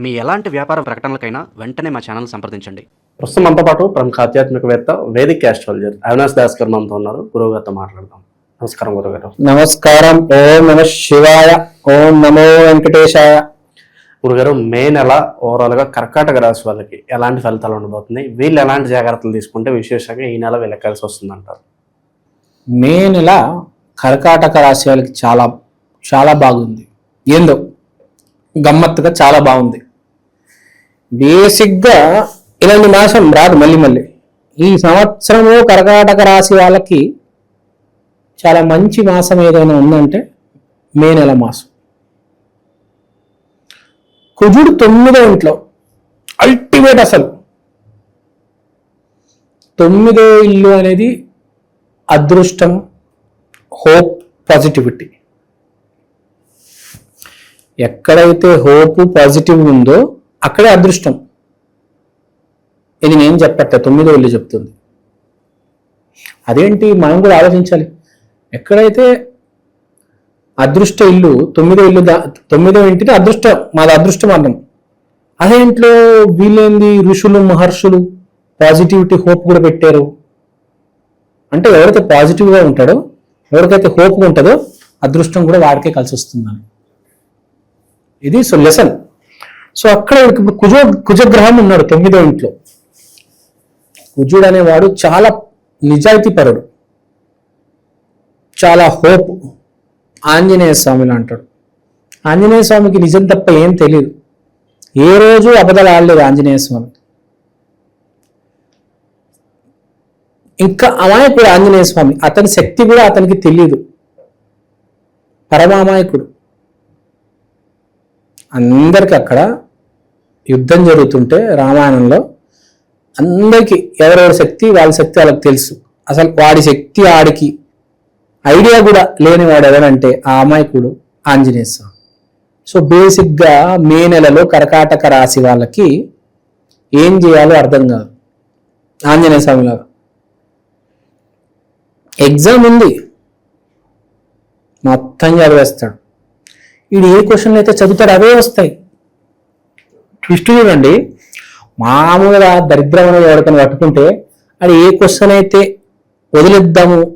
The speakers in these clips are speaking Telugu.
మీ ఎలాంటి వ్యాపార ప్రకటనలకైనా వెంటనే మా ఛానల్ సంప్రదించండి. ప్రస్తుతం మనతో పాటు ప్రముఖ ఆధ్యాత్మికవేత్త వేదిక్ ఆస్ట్రాలజర్ అవినాష్ దాస్ గారు మనతో ఉన్నారు. గురువుగారితో మాట్లాడదాం. నమస్కారం గురుగారు. నమస్కారం. ఓం నమ శివాయ. ఓం నమో వెంకటేశాయ. గురుగారు, మే నెల ఓవరాల్ గా కర్కాటక రాశి వాళ్ళకి ఎలాంటి ఫలితాలు ఉండబోతున్నాయి? వీళ్ళు ఎలాంటి జాగ్రత్తలు తీసుకుంటే విశేషంగా ఈ నెల వీళ్ళకి కలిసి వస్తుంది అంటారు? మే నెల కర్కాటక రాశి వాళ్ళకి చాలా చాలా బాగుంది. ఏందో గమ్మత్తుగా చాలా బాగుంది. బేసిక్గా ఇలాంటి మాసం రాదు మళ్ళీ. ఈ సంవత్సరము కర్కాటక రాశి వాళ్ళకి చాలా మంచి మాసం ఏదైనా ఉందంటే మే నెల మాసం. కుజుడు 9వ ఇంట్లో అల్టిమేట్. అసలు 9వ ఇల్లు అనేది అదృష్టం, హోప్, పాజిటివిటీ. ఎక్కడైతే హోప్ పాజిటివ్ ఉందో అక్కడే అదృష్టం. ఇది నేను చెప్పట్టే, 9వ ఇల్లు చెప్తుంది. అదేంటి మనం కూడా ఆలోచించాలి. ఎక్కడైతే అదృష్ట ఇల్లు 9వ ఇల్లు, 9వ ఇంటిని అదృష్టం, మాది అదృష్టం అన్నాం. అదే ఇంట్లో వీళ్ళేంది ఋషులు మహర్షులు పాజిటివిటీ హోప్ కూడా పెట్టారు. అంటే ఎవరైతే పాజిటివ్గా ఉంటాడో, ఎవరికైతే హోప్ ఉంటుందో అదృష్టం కూడా వాడికే కలిసి వస్తుందని. ఇది లెసన్. సో అక్కడ ఇప్పుడు కుజగ్రహం ఉన్నాడు 9వ ఇంట్లో. కుజుడు అనేవాడు చాలా నిజాయితీపరుడు, చాలా హోప్. ఆంజనేయ స్వామిని అంటాడు. ఆంజనేయ స్వామికి నిజం తప్ప ఏం తెలియదు. ఏ రోజు అబద్ధాలు ఆడలేదు ఆంజనేయ స్వామి. ఇంకా అమాయకుడు ఆంజనేయ స్వామి. అతని శక్తి కూడా అతనికి తెలియదు. పరమామాయకుడు. అందరికి అక్కడ యుద్ధం జరుగుతుంటే రామాయణంలో అందరికీ ఎవరెవరి శక్తి వాళ్ళ శక్తి వాళ్ళకి తెలుసు. అసలు వాడి శక్తి ఆడికి ఐడియా కూడా లేనివాడు ఎవరంటే ఆ అమాయకుడు ఆంజనేయ స్వామి. సో బేసిక్గా మే నెలలో కర్కాటక రాశి వాళ్ళకి ఏం చేయాలో అర్థం కాదు. ఆంజనేయ స్వామి లాగా ఎగ్జామ్ ఉంది, మొత్తం చదివేస్తాడు. వీడు ఏ క్వశ్చన్లు అయితే చదువుతాడు అవే వస్తాయి. ట్విస్ట్ చూడండి. మామూలుగా దరిద్రం అనేది ఎవరికైనా పట్టుకుంటే అది ఏ క్వశ్చన్ అయితే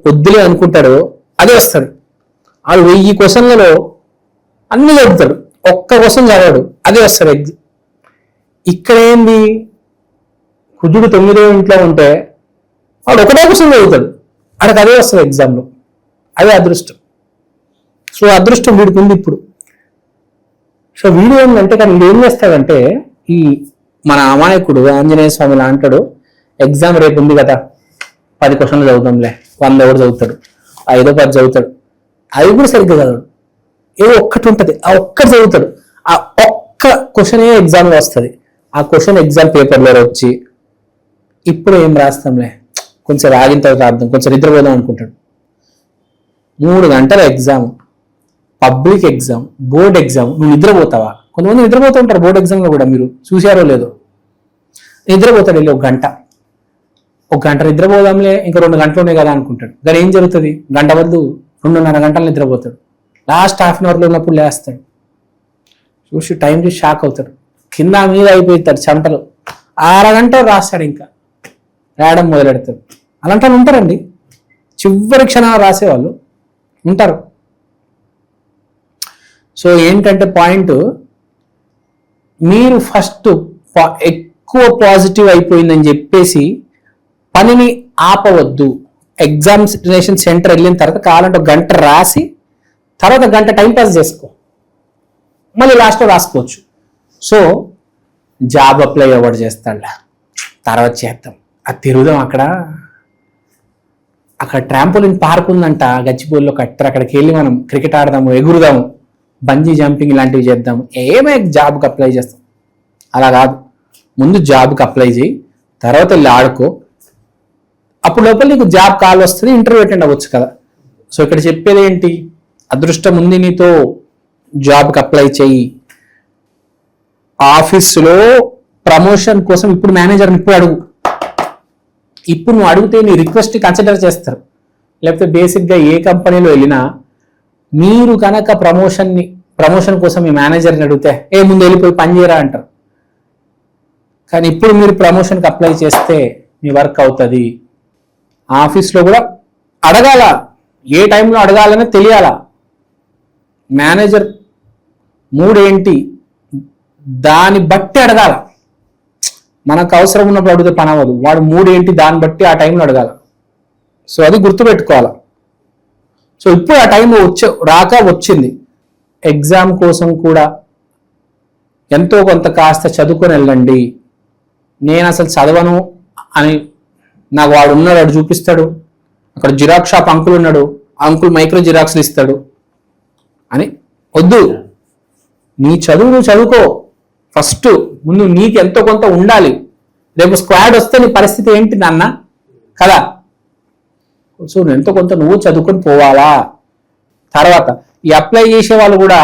వద్దులే అనుకుంటాడో అదే వస్తాడు. వాడు 1000 క్వశ్చన్లలో అన్ని చదువుతాడు, ఒక్క క్వశ్చన్ చదవడు, అదే వస్తాడు ఎగ్జామ్. ఇక్కడ ఏంది, కుజుడు 9వ ఇంట్లో ఉంటే వాడు ఒకటే క్వశ్చన్ చదువుతాడు, వాడికి అదే వస్తుంది ఎగ్జామ్లో. అదే అదృష్టం. సో అదృష్టం వీడికి ఉంది ఇప్పుడు. సో వీడు ఏంటంటే కానీ వీడు ఏం చేస్తాడంటే, ఈ మన అమాయకుడు ఆంజనేయ స్వామి అంటాడు, ఎగ్జామ్ రేపు ఉంది కదా 10 క్వశ్చన్లు చదువుతాంలే, 100 కూడా చదువుతాడు, 5 10 చదువుతాడు. అవి కూడా సరిగ్గా చదవడు. ఏదో ఒక్కటి ఉంటుంది, ఆ ఒక్కటి చదువుతాడు. ఆ ఒక్క క్వశ్చనే ఎగ్జామ్లో వస్తుంది. ఆ క్వశ్చన్ ఎగ్జామ్ పేపర్లో వచ్చి ఇప్పుడు ఏం రాస్తాంలే, కొంచెం ఆగిన తర్వాత రాద్దాం, కొంచెం నిద్రపోదాం అనుకుంటాడు. 3 గంటల exam, public exam, board exam. నువ్వు నిద్రపోతావా? కొంతమంది నిద్రపోతూ ఉంటారు బోర్డ్ ఎగ్జామ్లో కూడా, మీరు చూసారో లేదో. నిద్రపోతాడు వెళ్ళి 1 గంట నిద్రపోదాంలే, ఇంకా 2 గంటలు ఉన్నాయి కదా అనుకుంటాడు. కానీ ఏం జరుగుతుంది, గంట బదులు 2.5 గంటలు నిద్రపోతాడు. లాస్ట్ హాఫ్ అన్ అవర్లో ఉన్నప్పుడు లేస్తాడు. చూసి టైం చూసి షాక్ అవుతాడు. కింద మీద అయిపోతాడు చెమటలు. 6 గంటలు రాస్తాడు, ఇంకా రాయడం మొదలెడతాడు. అలాంటి వాళ్ళు ఉంటారండి, చివరి క్షణాలు రాసేవాళ్ళు ఉంటారు. సో ఏంటంటే పాయింట్, మీరు ఫస్ట్ ఎక్కువ పాజిటివ్ అయిపోయిందని చెప్పేసి పనిని ఆపవద్దు. ఎగ్జామినేషన్ సెంటర్ వెళ్ళిన తర్వాత కావాలంటే 1 గంట రాసి తర్వాత 1 గంట టైంపాస్ చేసుకో, మళ్ళీ లాస్ట్లో రాసుకోవచ్చు. సో జాబ్ అప్లై ఎవరు చేస్తాడు, తర్వాత చేద్దాం, అది తిరుగుదాం. అక్కడ ట్రాంపోలిన్ పార్క్ ఉందంట గచ్చిబౌలిలో కట్టారు, అక్కడికి వెళ్ళి మనం క్రికెట్ ఆడదాము, ఎగురుదాము, బంజీ జంపింగ్ ఇలాంటివి చేద్దాము. ఏమే జాబ్కి అప్లై చేస్తాం. అలా కాదు, ముందు జాబ్కి అప్లై చేయి, తర్వాత వెళ్ళి ఆడుకో. అప్పుడు లోపల నీకు జాబ్ కాల్ వస్తుంది, ఇంటర్వ్యూ అటెండ్ అవ్వచ్చు కదా. సో ఇక్కడ చెప్పేది ఏంటి, అదృష్టం ఉంది నీతో, జాబ్కి అప్లై చేయి. ఆఫీసులో ప్రమోషన్ కోసం ఇప్పుడు మేనేజర్ని ఇప్పుడు అడుగు. ఇప్పుడు నువ్వు అడిగితే నీ రిక్వెస్ట్ కన్సిడర్ చేస్తారు. లేకపోతే బేసిక్గా ఏ కంపెనీలో వెళ్ళినా మీరు కనుక ప్రమోషన్ని ప్రమోషన్ కోసం మీ మేనేజర్ని అడిగితే ముందు వెళ్ళిపోయి పని చేయరా అంటారు. కానీ ఇప్పుడు మీరు ప్రమోషన్కి అప్లై చేస్తే మీ వర్క్ అవుతుంది. ఆఫీస్లో కూడా అడగాల, ఏ టైంలో అడగాలనే తెలియాలా. మేనేజర్ మూడ్ ఏంటి దాన్ని బట్టి అడగాల. మనకు అవసరం ఉన్నప్పుడు అడిగితే పని అవ్వదు. వాడు మూడ్ ఏంటి దాన్ని బట్టి ఆ టైంలో అడగాల. సో అది గుర్తుపెట్టుకోవాలి. సో ఇప్పుడు ఆ టైం వచ్చింది. ఎగ్జామ్ కోసం కూడా ఎంతో కొంత కాస్త చదువుకొని వెళ్ళండి. నేను అసలు చదవను అని నాకు వాడు ఉన్నాడు, వాడు చూపిస్తాడు, అక్కడ జిరాక్స్ షాప్ అంకుల్ ఉన్నాడు, అంకుల్ మైక్రో జిరాక్స్లు ఇస్తాడు అని వద్దు. నీ చదువు నువ్వు చదువుకో. ఫస్ట్ ముందు నీకు ఎంతో కొంత ఉండాలి. రేపు స్క్వాడ్ వస్తే నీ పరిస్థితి ఏంటి నాన్న కదా. సో ఎంతో కొంత నువ్వు చదువుకొని పోవాలా. తర్వాత ఈ అప్లై చేసే వాళ్ళు కూడా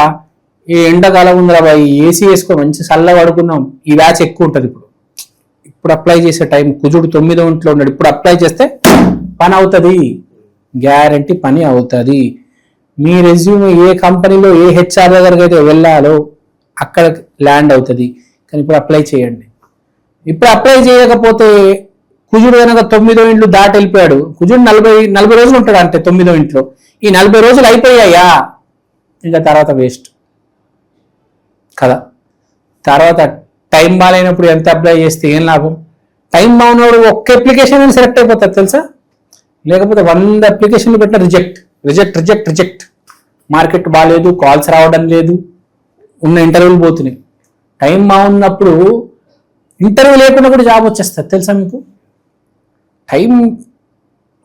ఈ ఎండాకాలం ఉందిరా బాయ్, ఏసీ వేసుకో మంచి చల్లగా పడుకుందాం, ఈ బ్యాచ్ ఎక్కువ ఉంటుంది. ఇప్పుడు అప్లై చేసే టైం కుజుడు 9వ ఇంట్లో ఉన్నాడు. ఇప్పుడు అప్లై చేస్తే పని అవుతుంది, గ్యారంటీ పని అవుతుంది. మీ రెజ్యూమ్ ఏ కంపెనీలో ఏ హెచ్ఆర్ దగ్గరికి అయితే వెళ్ళాలో అక్కడ ల్యాండ్ అవుతుంది. కానీ ఇప్పుడు అప్లై చేయండి. ఇప్పుడు అప్లై చేయకపోతే కుజుడు కనుక 9వ ఇంట్లో దాటి వెళ్ళిపోయాడు. కుజుడు 40 రోజులు ఉంటాడు అంటే 9వ ఇంట్లో. ఈ 40 రోజులు అయిపోయాయా ఇంకా తర్వాత వేస్ట్ కదా. తర్వాత టైం బాగాలేనప్పుడు ఎంత అప్లై చేస్తే ఏం లాభం. టైం బాగున్నప్పుడు ఒక్క అప్లికేషన్ సెలెక్ట్ అయిపోతారు తెలుసా. లేకపోతే 100 అప్లికేషన్లు పెట్టిన రిజెక్ట్. మార్కెట్ బాగాలేదు, కాల్స్ రావడం లేదు, ఉన్న ఇంటర్వ్యూలు పోతున్నాయి. టైం బాగున్నప్పుడు ఇంటర్వ్యూ లేకుండా కూడా జాబ్ వచ్చేస్తుంది తెలుసా మీకు. టైం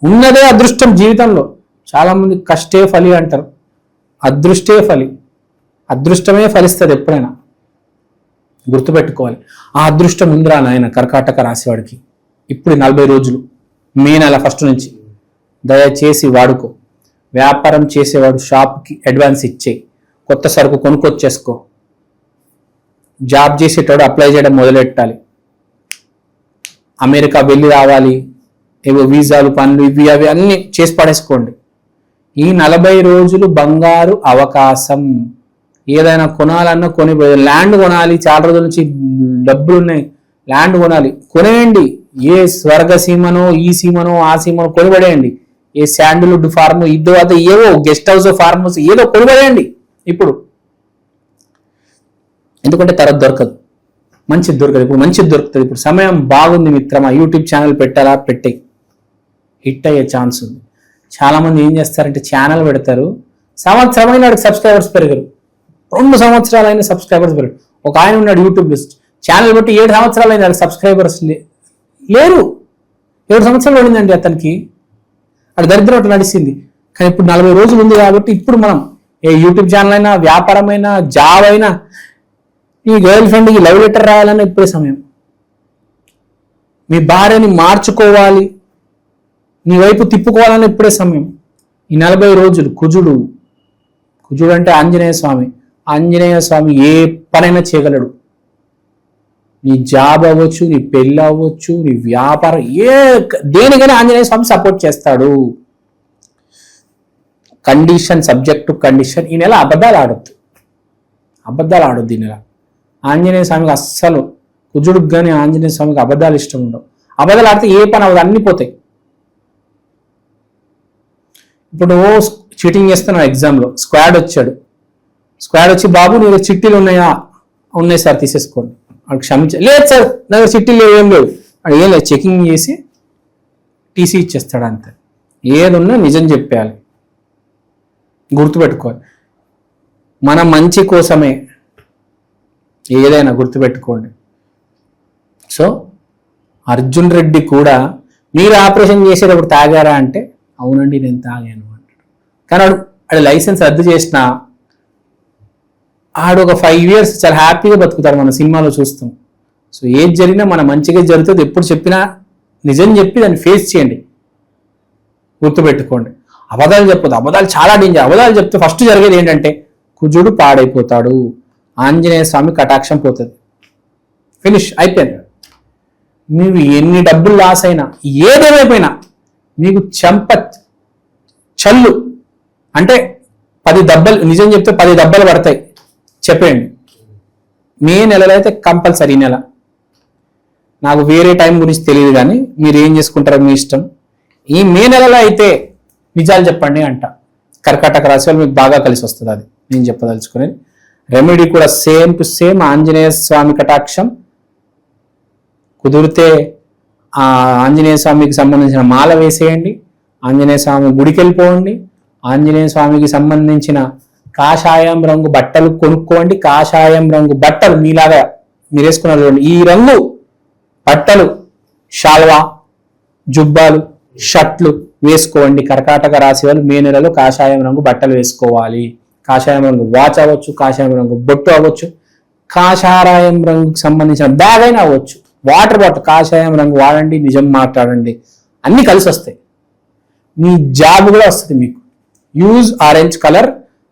ఉన్నదే అదృష్టం జీవితంలో. చాలామంది కష్టే ఫలి అంటారు. అదృష్టే ఫలి, అదృష్టమే ఫలిస్తుంది ఎప్పుడైనా. గుర్తుపెట్టుకోవాలి. ఆ అదృష్టం ఉందిరా నాయన కర్కాటక రాసేవాడికి. ఇప్పుడు 40 రోజులు మే నెల 1 నుంచి దయచేసి వాడుకో. వ్యాపారం చేసేవాడు షాప్కి అడ్వాన్స్ ఇచ్చే, కొత్త సరుకు కొనుక్కొచ్చేసుకో. జాబ్ చేసేటోడు అప్లై చేయడం మొదలెట్టాలి. అమెరికా వెళ్ళి రావాలి, ఏవో వీసాలు పనులు ఇవి అవి అన్ని చేసి పడేసుకోండి. ఈ 40 రోజులు బంగారు అవకాశం. ఏదైనా కొనాలన్నా ల్యాండ్ కొనాలి. చాలా రోజుల నుంచి డబ్బులు ఉన్నాయి, ల్యాండ్ కొనాలి, కొనేయండి. ఏ స్వర్గ సీమనో ఈ సీమనో ఆ సీమనో కొనిపడేయండి. ఏ శాండిల్వుడ్ ఫార్మ్ ఇదో అదో ఏవో గెస్ట్ హౌస్ ఫార్మ్ హౌస్ ఏదో కొనిపడేయండి ఇప్పుడు. ఎందుకంటే తర్వాత దొరకదు, మంచిది దొరకదు. ఇప్పుడు మంచిది దొరుకుతుంది. ఇప్పుడు సమయం బాగుంది మిత్రమా. యూట్యూబ్ ఛానల్ పెట్టాలా, పెట్టే హిట్ అయ్యే ఛాన్స్ ఉంది. చాలా మంది ఏం చేస్తారంటే ఛానల్ పెడతారు, సంవత్సరమైన వాడికి సబ్స్క్రైబర్స్ పెరగరు. 2 సంవత్సరాలైన సబ్స్క్రైబర్స్ పెరగరు. ఒక ఆయన ఉన్నాడు యూట్యూబ్ ఛానల్ బట్టి 7 సంవత్సరాలైన వాడికి సబ్స్క్రైబర్స్ లేరు. 7 సంవత్సరాలు పడిందండి అతనికి. అది దరిద్రం అట్లా నడిచింది. కానీ ఇప్పుడు 40 రోజులు ఉంది కాబట్టి ఇప్పుడు మనం ఏ యూట్యూబ్ ఛానల్ అయినా, వ్యాపారమైనా, జాబ్ అయినా, ఈ గర్ల్ ఫ్రెండ్కి లవ్ లెటర్ రాయాలన్నా ఇప్పుడే సమయం. మీ భార్యని మార్చుకోవాలి, నీ వైపు తిప్పుకోవాలని ఇప్పుడే సమయం. ఈ 40 రోజులు కుజుడు అంటే ఆంజనేయ స్వామి. ఆంజనేయ స్వామి ఏ పనైనా చేయగలడు. నీ జాబ్ అవ్వచ్చు, నీ పెళ్ళి అవ్వచ్చు, నీ వ్యాపారం దేనికైనా ఆంజనేయ స్వామి సపోర్ట్ చేస్తాడు. Condition, subject to condition. ఈ నెల అబద్ధాలు ఆడొద్దు ఈ నెల. ఆంజనేయ స్వామికి అస్సలు, కుజుడికి కానీ ఆంజనేయ స్వామికి అబద్ధాలు ఇష్టం ఉండవు. అబద్ధాలు ఆడితే ఏ పని అవ్వదు, అన్ని పోతాయి. ఇప్పుడు చీటింగ్ చేస్తున్నావు ఎగ్జామ్లో, స్క్వాడ్ వచ్చి బాబు నీ చిట్టీలు ఉన్నాయా? ఉన్నాయి సార్ తీసేసుకోండి. వాడు లేదు సార్ నా దగ్గర చిట్టీలు ఏం లేవు. వాడు ఏం లేదు, చెకింగ్ చేసి టీసీ ఇచ్చేస్తాడు అంతే. ఏదున్నా నిజం చెప్పేయాలి. గుర్తుపెట్టుకోవాలి, మన మంచి కోసమే ఏదైనా గుర్తుపెట్టుకోండి. సో అర్జున్ రెడ్డి కూడా మీరు ఆపరేషన్ చేసేటప్పుడు తాగారా అంటే అవునండి నేను తాగాను అంటాడు. కానీ వాడు లైసెన్స్ రద్దు చేసిన ఆడు ఒక 5 years చాలా హ్యాపీగా బతుకుతాడు. మన సినిమాలో చూస్తాం. సో ఏది జరిగినా మన మంచిగా జరుగుతుంది. ఎప్పుడు చెప్పినా నిజం చెప్పి దాన్ని ఫేస్ చేయండి. గుర్తుపెట్టుకోండి, అబద్ధాలు చెప్పొద్దు. అబద్ధాలు చాలా డేంజర్. అబద్ధాలు చెప్తే ఫస్ట్ జరిగేది ఏంటంటే కుజుడు పాడైపోతాడు, ఆంజనేయ స్వామి కటాక్షం పోతుంది, ఫినిష్ అయిపోయింది. మీరు ఎన్ని డబ్బులు లాస్ అయినా ఏదేమైపోయినా మీకు చల్లు అంటే 10 దెబ్బలు, నిజం చెప్తే 10 దెబ్బలు పడతాయి. చెప్పండి. మే నెలలో అయితే కంపల్సరీ నెల. నాకు వేరే టైం గురించి తెలియదు, కానీ మీరు ఏం చేసుకుంటారో మీ ఇష్టం. ఈ మే నెలలో అయితే నిజాలు చెప్పండి అంట. కర్కాటక రాశి వాళ్ళు మీకు బాగా కలిసి వస్తుంది, అది నేను చెప్పదలుచుకునేది. రెమెడీ కూడా సేమ్ టు సేమ్ ఆంజనేయ స్వామి కటాక్షం. కుదిరితే ఆ ఆంజనేయ స్వామికి సంబంధించిన మాల వేసేయండి, ఆంజనేయ స్వామి గుడికి వెళ్ళిపోండి, ఆంజనేయ స్వామికి సంబంధించిన కాషాయం రంగు బట్టలు కొనుక్కోండి. కాషాయం రంగు బట్టలు మీలాగా మీరు వేసుకున్నారు చూడండి, ఈ రంగు బట్టలు, షాల్వా, జుబ్బాలు, షర్ట్లు వేసుకోండి. కర్కాటక రాశి వాళ్ళు మే నెలలో కాషాయం రంగు బట్టలు వేసుకోవాలి. కాషాయం రంగు వాచ్ అవ్వచ్చు, కాషాయం రంగు బొట్టు అవ్వచ్చు, కాషాయం రంగుకి సంబంధించిన బ్యాగ్ అయినా అవ్వచ్చు, వాటర్ బాటిల్ కాషాయం రంగు వాడండి. నిజం మాట్లాడండి, అన్ని కలిసి వస్తాయి. మీ జాబ్ కూడా వస్తుంది మీకు. Use orange colour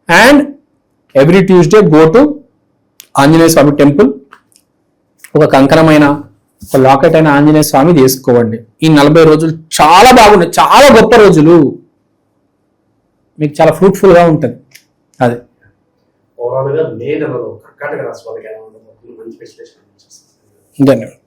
and every Tuesday go to Anjaneya Swamy temple. ఒక కంకణమైన, ఒక లాకెట్ అయిన ఆంజనేయ స్వామి తీసుకోండి. ఈ 40 రోజులు చాలా బాగున్నాయి, చాలా గొప్ప రోజులు, మీకు చాలా ఫ్రూట్ఫుల్ గా ఉంటుంది. అదే ఓవరాల్ గా మే నెలలో కర్కాటక రాశి వాళ్ళకి ఎలా ఉండబోతుంది, మంచి విశ్లేషణ. ధన్యవాదాలు.